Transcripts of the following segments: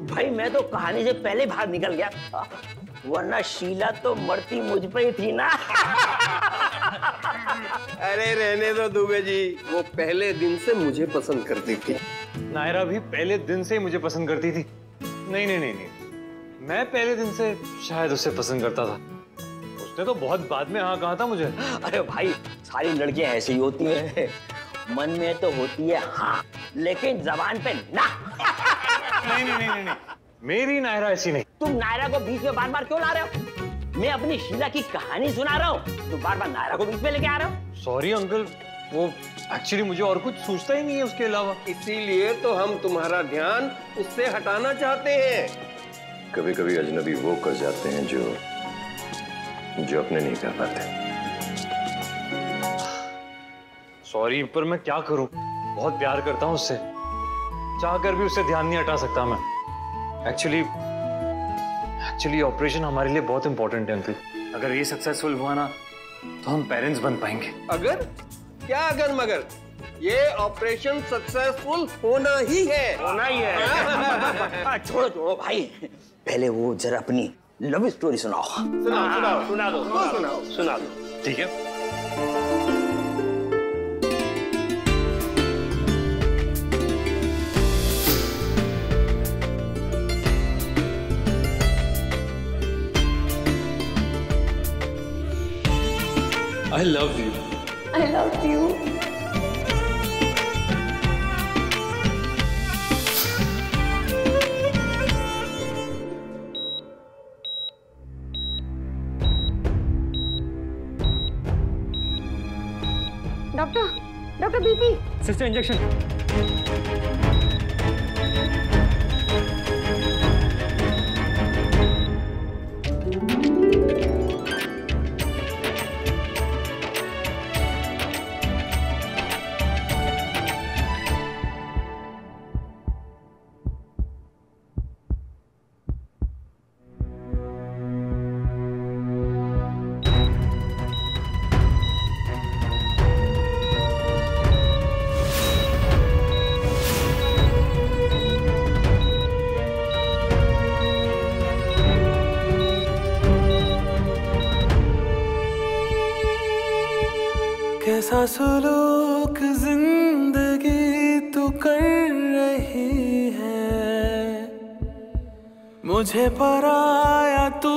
भाई मैं तो कहानी से पहले बाहर निकल गया था, वरना शीला तो मरती मुझ पे ही थी ना। अरे रहने दो दुबे जी, वो पहले दिन से मुझे पसंद करती थी। नायरा भी पहले दिन से ही मुझे पसंद करती थी। नहीं नहीं नहीं नहीं, मैं पहले दिन से शायद उसे पसंद करता था। उसने तो बहुत बाद में हाँ कहा था मुझे। अरे भाई सारी लड़कियां ऐसी ही होती हैं, मन में तो होती है हाँ, लेकिन जबान पे ना। नहीं नहीं नहीं नहीं, मेरी नायरा ऐसी नहीं। तुम नायरा को बीच में बार बार क्यों ला रहे हो? मैं अपनी शीला की कहानी सुना रहा हूँ, तुम बार बार नायरा को बीच में लेके आ रहे हो। सॉरी अंकल, वो एक्चुअली मुझे और कुछ सूझता ही नहीं है उसके अलावा। इसीलिए तो हम तुम्हारा ध्यान उससे हटाना चाहते हैं। कभी कभी अजनबी वो कर जाते हैं जो अपने नहीं कर पाते। सॉरी, पर मैं क्या करूं, बहुत प्यार करता हूं उससे, चाहकर भी उससे ध्यान नहीं हटा सकता मैं। एक्चुअली ऑपरेशन हमारे लिए बहुत इंपॉर्टेंट है अंकल। अगर ये सक्सेसफुल हुआ ना तो हम पेरेंट्स बन पाएंगे। अगर क्या अगर मगर, ये ऑपरेशन सक्सेसफुल होना ही है। होना ही है। छोड़ो छोड़ो भाई, पहले वो जरा अपनी लव स्टोरी सुनाओ। सुना दो। ठीक है। I love you. I love you. Doctor BP. Sister injection. कैसा सुलूक जिंदगी तू कर रही है, मुझे पराया तू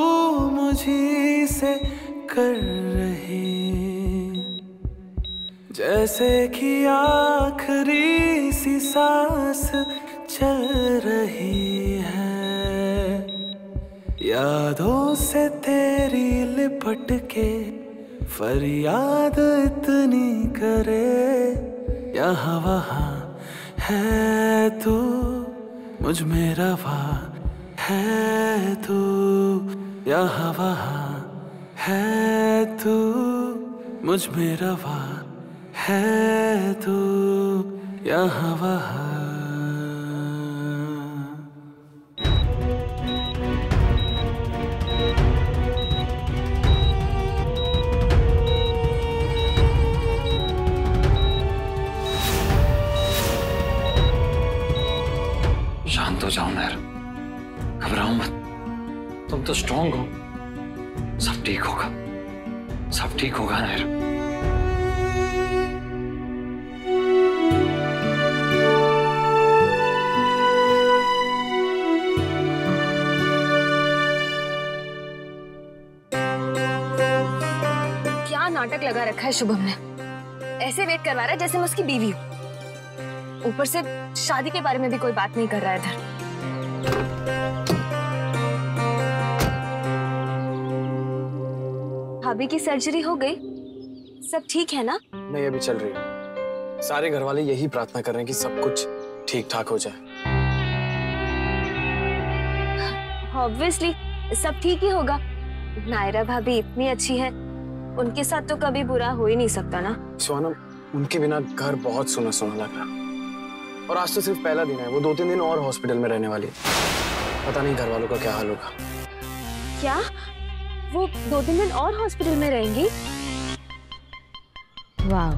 मुझी से कर रही, जैसे कि आखिरी सी सांस चल रही है, यादों से तेरी लिपट के फरियाद इतनी करे, यहाँ वहाँ है तू, मुझ में रवा है तू, यहाँ वहाँ है तू, मुझ में रवा है तू, यहाँ वहाँ। शांत हो जाओ नायर, घबराओ मत, तुम तो स्ट्रांग हो, सब ठीक होगा, सब ठीक होगा नायर। क्या नाटक लगा रखा है शुभम ने, ऐसे वेट करवा रहा है जैसे मैं उसकी बीवी हूँ, ऊपर से शादी के बारे में भी कोई बात नहीं कर रहा है इधर। भाभी की सर्जरी हो गई, सब ठीक है ना? नहीं, अभी चल रही है। सारे घर वाले यही प्रार्थना कर रहे हैं कि सब कुछ ठीक ठाक हो जाए। ऑब्वियसली सब ठीक ही होगा, नायरा भाभी इतनी अच्छी है, उनके साथ तो कभी बुरा हो ही नहीं सकता ना। सोनम, उनके बिना घर बहुत सुना सुना लग रहा, और आज तो सिर्फ पहला दिन है, वो 2-3 दिन और हॉस्पिटल में रहने वाली है। पता नहीं घर वालों का क्या हाल होगा। क्या वो 2-3 दिन और हॉस्पिटल में रहेंगी? वाह,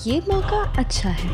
ये मौका अच्छा है।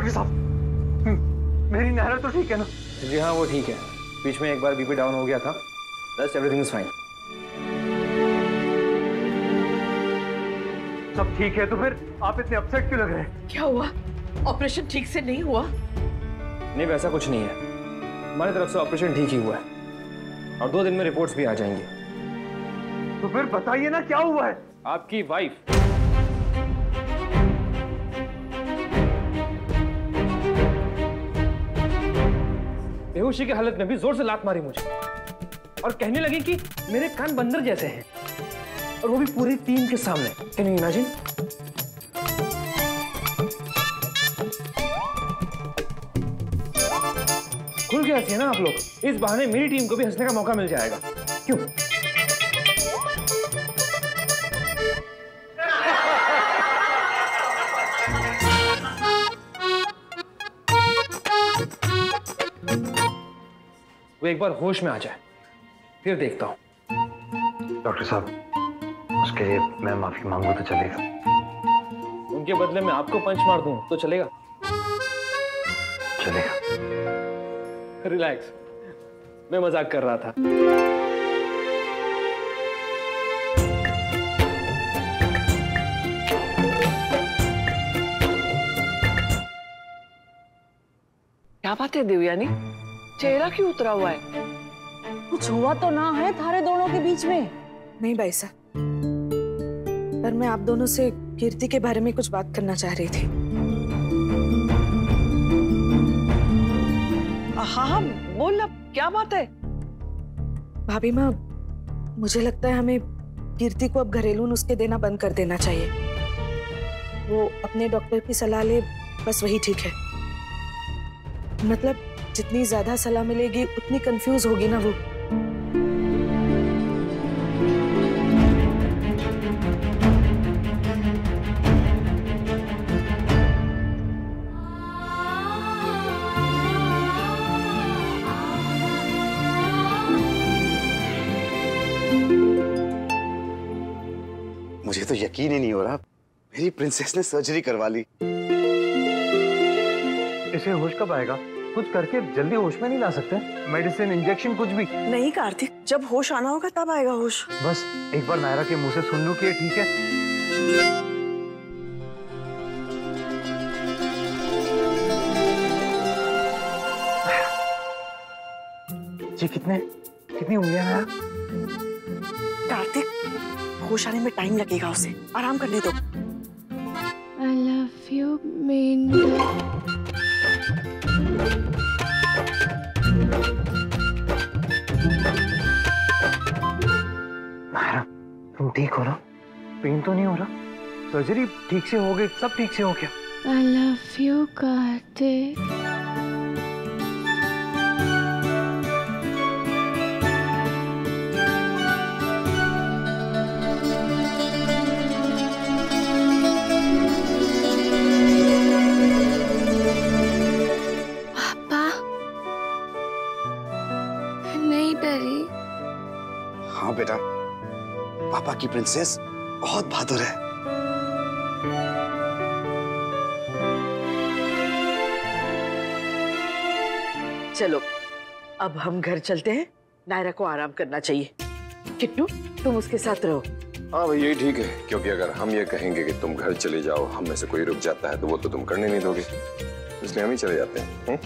डॉक्टर साहब, मेरी नायरा तो ठीक है ना? जी हाँ, वो ठीक है। बीच में एक बार बीपी डाउन हो गया था। Rest everything is fine. सब ठीक है तो फिर आप इतने अपसेट क्यों लग रहे हैं? क्या हुआ? ऑपरेशन ठीक से नहीं हुआ? नहीं, वैसा कुछ नहीं है। हमारी तरफ से ऑपरेशन ठीक ही हुआ है और 2 दिन में रिपोर्ट्स भी आ जाएंगी। तो फिर बताइए ना क्या हुआ है? आपकी वाइफ बेहोशी की हालत में भी जोर से लात मारी मुझे और कहने लगी कि मेरे कान बंदर जैसे हैं, और वो भी पूरी टीम के सामने। Can you imagine? खुल के हंसिए ना आप लोग, इस बहाने मेरी टीम को भी हंसने का मौका मिल जाएगा। क्यों? वो एक बार होश में आ जाए फिर देखता हूं। डॉक्टर साहब, उसके लिए मैं माफी मांगू तो चलेगा? उनके बदले में आपको पंच मार दूं तो चलेगा? चलेगा। रिलैक्स, मैं मजाक कर रहा था। क्या बात है देवयानी, चेहरा क्यों उतरा हुआ है? कुछ हुआ तो ना है थारे दोनों के बीच में? नहीं भाई साहब, पर मैं आप दोनों से कीर्ति के बारे में कुछ बात करना चाह रही थी। हाँ, बोल ना, क्या बात है? भाभी माँ, मुझे लगता है हमें कीर्ति को अब घरेलू नुस्खे देना बंद कर देना चाहिए। वो अपने डॉक्टर की सलाह ले, बस वही ठीक है। मतलब जितनी ज्यादा सलाह मिलेगी उतनी कंफ्यूज होगी ना वो। मुझे तो यकीन ही नहीं हो रहा, मेरी प्रिंसेस ने सर्जरी करवा ली। इसे होश कब आएगा? कुछ करके जल्दी होश में नहीं ला सकते? मेडिसिन, इंजेक्शन, कुछ भी? नहीं कार्तिक, जब होश आना होगा तब आएगा होश। बस एक बार नायरा के मुंह से सुन लूं कि ये ठीक है। जी कितनी उंगलियां हैं? कार्तिक, होश आने में टाइम लगेगा, उसे आराम करने दो। I love you, Meenu. Naira, तुम ठीक हो ना? पेन तो नहीं हो रहा? सर्जरी ठीक से हो गई, सब ठीक से हो गया? I love you, Kartik. हाँ बेटा, पापा की प्रिंसेस बहुत बहादुर है। चलो अब हम घर चलते हैं, नायरा को आराम करना चाहिए। किट्टू, तुम उसके साथ रहो। हाँ भाई, यही ठीक है, क्योंकि अगर हम ये कहेंगे कि तुम घर चले जाओ, हम में से कोई रुक जाता है तो वो तो तुम करने नहीं दोगे, इसलिए हम ही चले जाते हैं।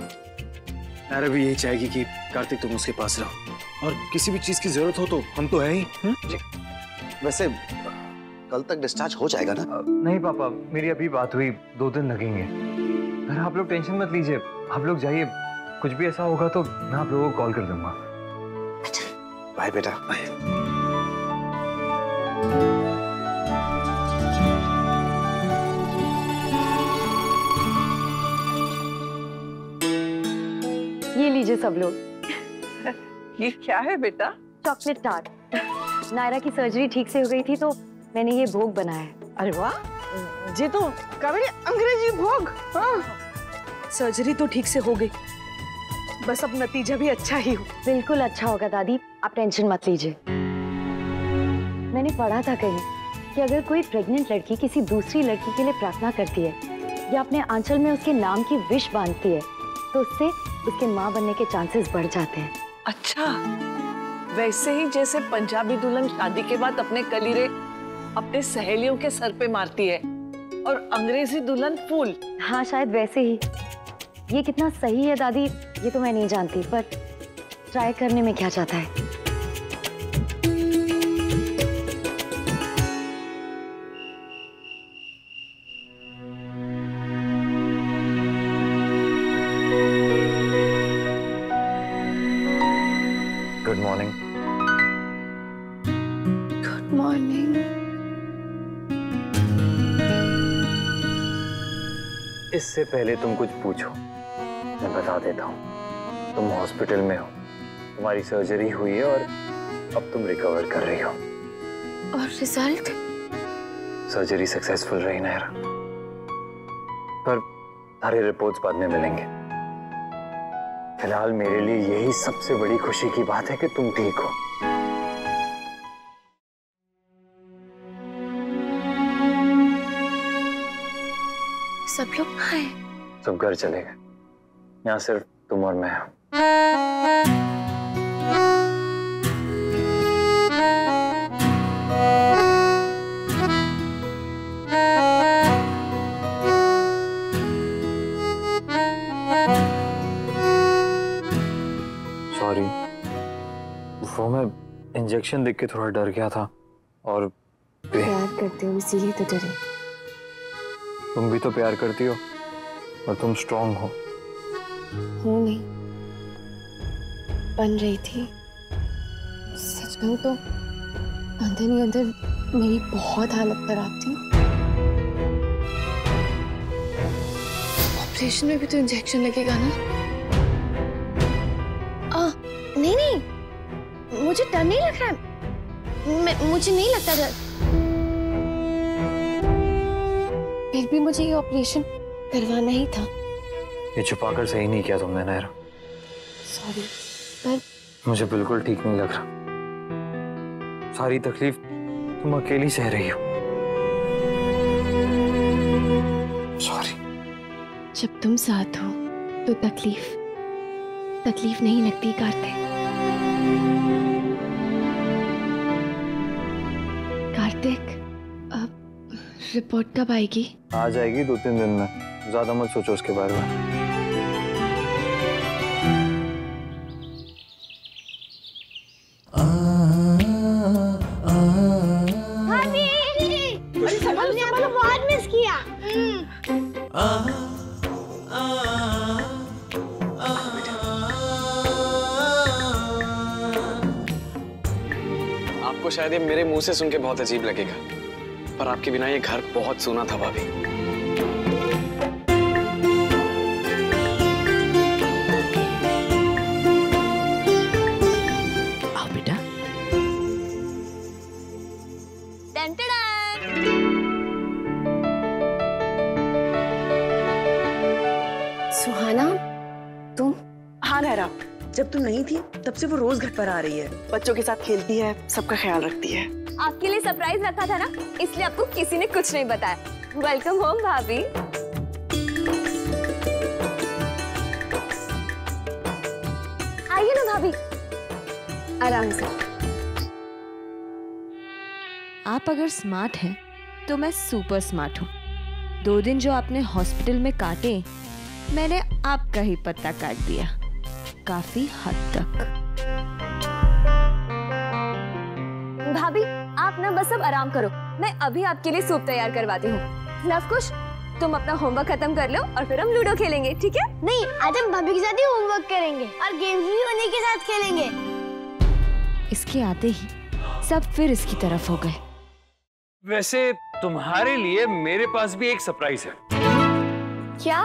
नायरा भी यही चाहेगी कि कार्तिक तुम उसके पास रहो, और किसी भी चीज की जरूरत हो तो हम तो है ही। वैसे कल तक डिस्चार्ज हो जाएगा ना? नहीं पापा, मेरी अभी बात हुई, 2 दिन लगेंगे। अरे आप लोग टेंशन मत लीजिए, आप लोग जाइए, कुछ भी ऐसा होगा तो मैं आप लोगों को कॉल कर दूंगा। बाय बेटा। ये लीजिए सब लोग। ये क्या है बेटा? Chocolate tart. नायरा की सर्जरी ठीक से हो गई थी तो मैंने ये भोग बनाया है। अरे वाह, ये तो कावेरी अंग्रेजी भोग। हाँ। सर्जरी तो ठीक से हो गई, बस अब नतीजा भी अच्छा ही हो। बिल्कुल अच्छा होगा दादी, आप टेंशन मत लीजिए। मैंने पढ़ा था कहीं कि अगर कोई प्रेग्नेंट लड़की किसी दूसरी लड़की के लिए प्रार्थना करती है या अपने आंचल में उसके नाम की विश बांधती है तो उससे उसके माँ बनने के चांसेस बढ़ जाते हैं। अच्छा, वैसे ही जैसे पंजाबी दुल्हन शादी के बाद अपने कलीरे अपने सहेलियों के सर पे मारती है और अंग्रेजी दुल्हन फूल। हाँ, शायद वैसे ही। ये कितना सही है दादी ये तो मैं नहीं जानती, पर ट्राई करने में क्या जाता है। Good morning. Good morning. इससे पहले तुम कुछ पूछो, मैं बता देता हूँ। तुम हॉस्पिटल में हो, तुम्हारी सर्जरी हुई है और अब तुम रिकवर कर रही हो। और रिजल्ट? सर्जरी सक्सेसफुल रही नायरा, पर सारे रिपोर्ट्स बाद में मिलेंगे। फिलहाल मेरे लिए यही सबसे बड़ी खुशी की बात है कि तुम ठीक हो। सब लोग कहाँ हैं? सब घर चले गए, यहाँ सिर्फ तुम और मैं हूं। सॉरी, वो मैं इंजेक्शन देख के थोड़ा डर गया था और प्यार करते हो इसीलिए तो डरे। तुम भी तो प्यार करती हो और तुम स्ट्रांग हो। हूँ नहीं, बन रही थी। सच कहूँ तो अंदर ही अंदर मेरी बहुत हालत खराब थी। ऑपरेशन में भी तो इंजेक्शन लगेगा ना? नहीं नहीं, मुझे डर नहीं लग रहा है। मुझे नहीं लगता डर। फिर भी मुझे ये ऑपरेशन करवाना ही था। ये छुपाकर सही नहीं किया तुमने नायरा। सॉरी, पर मुझे बिल्कुल ठीक नहीं लग रहा। सारी तकलीफ तुम अकेली सह रही हो। सॉरी। जब तुम साथ हो तो तकलीफ नहीं लगती कार्तिक। कार्तिक, अब रिपोर्ट कब आएगी? आ जाएगी 2-3 दिन में, ज्यादा मत सोचो उसके बारे में। अरे संभालो, बहुत मिस किया। आपको शायद ये मेरे मुंह से सुन के बहुत अजीब लगेगा, पर आपके बिना ये घर बहुत सूना था भाभी। आओ बेटा। सुहाना, तुम? हाँ नायरा, जब तू नहीं थी तब से वो रोज घर पर आ रही है, बच्चों के साथ खेलती है, सबका ख्याल रखती है। आपके लिए सरप्राइज रखा था ना, इसलिए आपको किसी ने कुछ नहीं बताया। वेलकम होम भाभी। आइए ना भाभी, आराम से। आप अगर स्मार्ट हैं तो मैं सुपर स्मार्ट हूँ। 2 दिन जो आपने हॉस्पिटल में काटे, मैंने आपका ही पत्ता काट दिया, काफी हद तक। भाभी, आप ना बस अब आराम करो, मैं अभी आपके लिए सूप तैयार करवाती हूँ। लवकुश, तुम अपना होमवर्क खत्म कर लो और फिर हम लूडो खेलेंगे, ठीक है? नहीं, आज हम भाभी के साथ ही होमवर्क करेंगे और गेम्स भी उन्हीं के साथ खेलेंगे। इसके आते ही सब फिर इसकी तरफ हो गए। वैसे तुम्हारे लिए मेरे पास भी एक सरप्राइज है। क्या?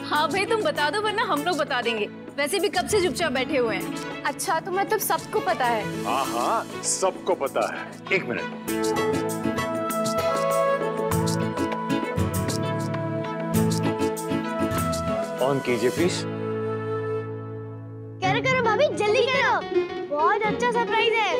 हाँ भाई, तुम बता दो वरना हम लोग बता देंगे। वैसे भी कब से चुपचाप बैठे हुए हैं। अच्छा, तो मतलब सबको पता है? हाँ हाँ, सबको पता है। 1 मिनट। ऑन कीजिए प्लीज। करो भाभी, जल्दी करो, बहुत अच्छा सरप्राइज है।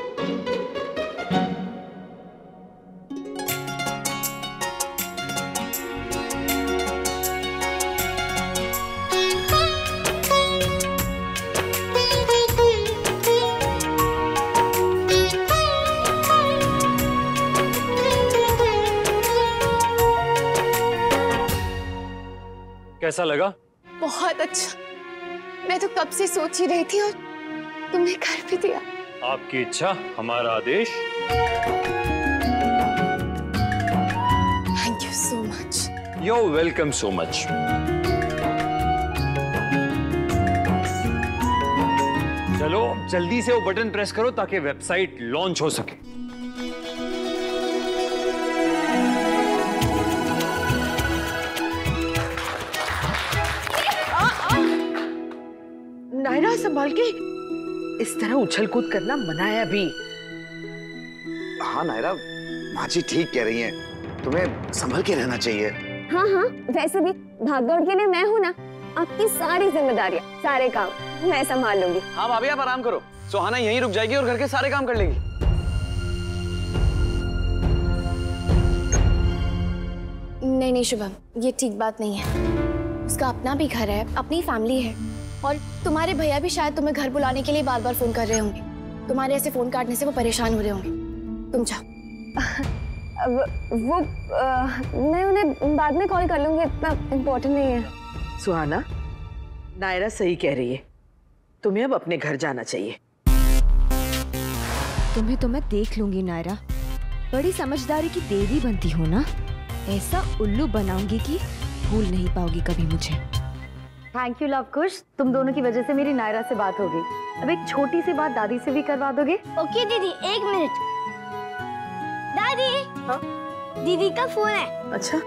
कैसा लगा? बहुत अच्छा। मैं तो कब से सोच ही रही थी और तुमने कर भी दिया। आपकी इच्छा हमारा आदेश। Thank you so much. You welcome so much. चलो जल्दी से वो बटन प्रेस करो ताकि वेबसाइट लॉन्च हो सके। नायरा संभाल के, इस तरह उछल कूद करना मना है अभी। हाँ नायरा, माँ जी ठीक कह रही हैं, तुम्हें संभल के रहना चाहिए। हाँ हाँ, वैसे भी भागदौड़ के लिए मैं हूँ ना। आपकी सारी जिम्मेदारियाँ, सारे काम मैं संभाल लूंगी। हाँ भाभी आप आराम करो, सुहाना यहीं रुक जाएगी और घर के सारे काम कर लेगी। नहीं नहीं शुभम, ये ठीक बात नहीं है। उसका अपना भी घर है, अपनी फैमिली है, और तुम्हारे भैया भी शायद तुम्हें घर बुलाने के लिए बार बार फोन कर रहे होंगे। तुम्हारे ऐसे फोन काटने से वो परेशान हो रहे होंगे। तुम जाओ। मैं उन्हें बाद में कॉल कर लूंगी, इतना इम्पोर्टेंट नहीं है। सुहाना, नायरा सही कह रही है, तुम्हें अब अपने घर जाना चाहिए। तुम्हें तो मैं देख लूंगी नायरा, बड़ी समझदारी की देवी बनती हो ना। ऐसा उल्लू बनाऊंगी कि भूल नहीं पाओगी कभी मुझे। थैंक यू लव कुश, तुम दोनों की वजह से मेरी नायरा से बात हो गई। अब एक छोटी सी बात दादी से भी करवा दोगे? ओके दीदी, एक मिनट। दादी। हाँ? दीदी का फोन है। अच्छा,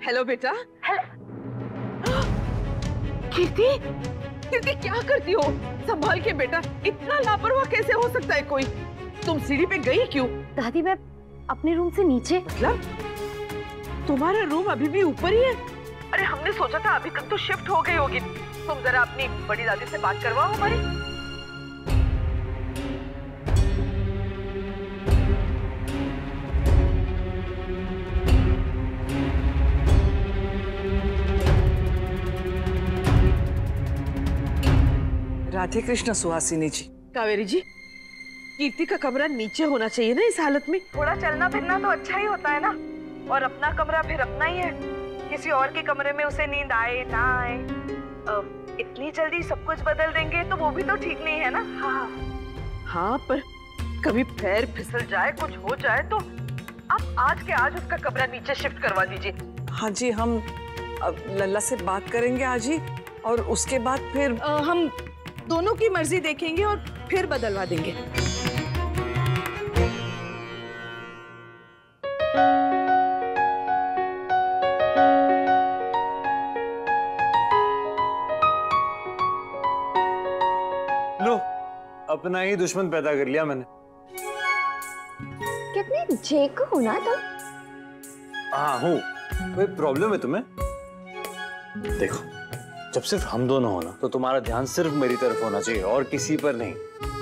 हेलो बेटा। कीर्ति, कीर्ति क्या करती हो? संभाल के बेटा, इतना लापरवाह कैसे हो सकता है कोई? तुम सीढ़ी पे गई क्यों? दादी मैं अपने रूम से नीचे। मतलब तुम्हारा रूम अभी भी ऊपर ही है? अरे हमने सोचा था अभी तक तो शिफ्ट हो गई होगी। तुम जरा अपनी बड़ी दादी से बात करवाओ हमारी। राधे कृष्ण सुहासिनी जी। कावेरी जी, कीर्ति का कमरा नीचे होना चाहिए ना इस हालत में। थोड़ा चलना फिरना तो अच्छा ही होता है ना, और अपना कमरा फिर अपना ही है। किसी और के कमरे में उसे नींद आए ना आए, इतनी जल्दी सब कुछ बदल देंगे तो वो भी तो ठीक नहीं है ना। हाँ, पर कभी पैर फिसल जाए, कुछ हो जाए तो आप आज के आज उसका कमरा नीचे शिफ्ट करवा दीजिए। हाँ जी, हम लल्ला से बात करेंगे आज ही, और उसके बाद फिर हम दोनों की मर्जी देखेंगे और फिर बदलवा देंगे। लो, अपना ही दुश्मन पैदा कर लिया मैंने। कितने जे को होना था? हाँ हूँ। कोई प्रॉब्लम है तुम्हें? देखो, जब सिर्फ हम दोनों हो ना तो तुम्हारा ध्यान सिर्फ मेरी तरफ होना चाहिए और किसी पर नहीं।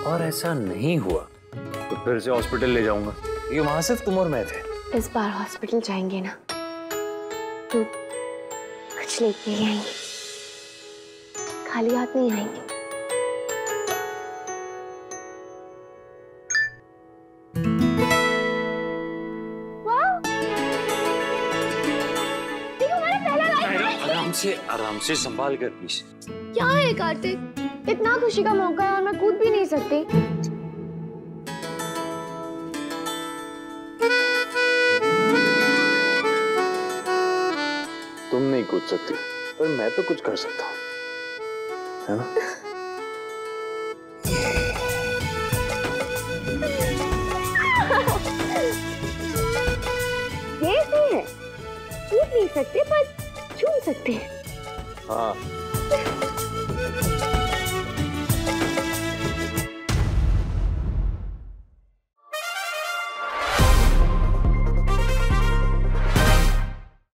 और ऐसा नहीं हुआ तो फिर से हॉस्पिटल ले जाऊंगा। ये वहां सिर्फ तुम और मैं थे। इस बार हॉस्पिटल जाएंगे ना तो कुछ लेके ही आएंगे, खाली हाथ नहीं आएंगे। आराम से संभाल कर प्लीज। क्या है कार्तिक, इतना खुशी का मौका है और मैं कूद भी नहीं सकती। तुम नहीं कूद सकती, पर मैं तो कुछ कर सकता हूँ, है ना? ये है, कूद नहीं सकते पर छू सकते हैं। हाँ।